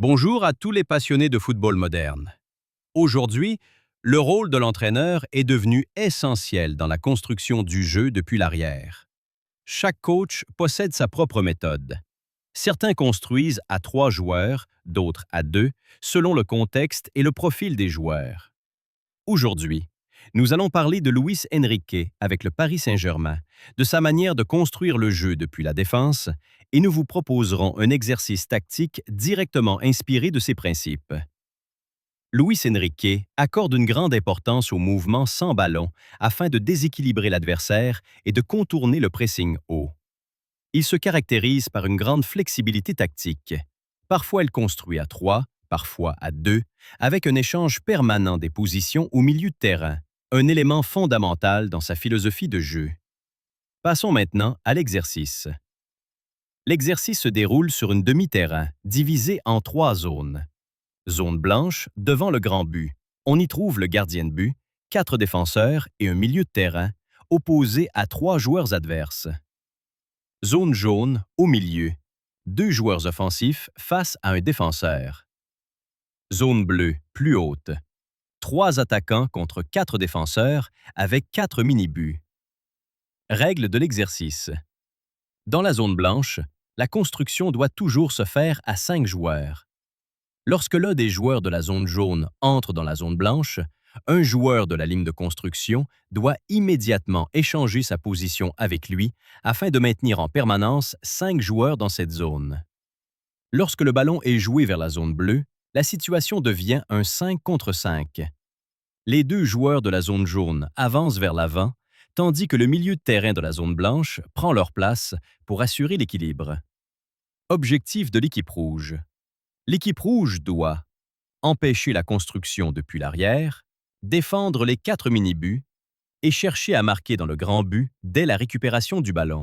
Bonjour à tous les passionnés de football moderne. Aujourd'hui, le rôle de l'entraîneur est devenu essentiel dans la construction du jeu depuis l'arrière. Chaque coach possède sa propre méthode. Certains construisent à 3 joueurs, d'autres à 2, selon le contexte et le profil des joueurs. Aujourd'hui, nous allons parler de Luis Enrique avec le Paris Saint-Germain, de sa manière de construire le jeu depuis la défense, et nous vous proposerons un exercice tactique directement inspiré de ses principes. Luis Enrique accorde une grande importance au mouvement sans ballon afin de déséquilibrer l'adversaire et de contourner le pressing haut. Il se caractérise par une grande flexibilité tactique. Parfois, il construit à 3, parfois à 2, avec un échange permanent des positions au milieu de terrain, un élément fondamental dans sa philosophie de jeu. Passons maintenant à l'exercice. L'exercice se déroule sur une demi-terrain, divisé en 3 zones. Zone blanche, devant le grand but. On y trouve le gardien de but, 4 défenseurs et un milieu de terrain, opposés à 3 joueurs adverses. Zone jaune, au milieu. 2 joueurs offensifs face à un défenseur. Zone bleue, plus haute. 3 attaquants contre 4 défenseurs avec 4 mini-buts. Règle de l'exercice. Dans la zone blanche, la construction doit toujours se faire à 5 joueurs. Lorsque l'un des joueurs de la zone jaune entre dans la zone blanche, un joueur de la ligne de construction doit immédiatement échanger sa position avec lui afin de maintenir en permanence 5 joueurs dans cette zone. Lorsque le ballon est joué vers la zone bleue, la situation devient un 5 contre 5. Les 2 joueurs de la zone jaune avancent vers l'avant, tandis que le milieu de terrain de la zone blanche prend leur place pour assurer l'équilibre. Objectif de l'équipe rouge. L'équipe rouge doit empêcher la construction depuis l'arrière, défendre les 4 mini-buts et chercher à marquer dans le grand but dès la récupération du ballon.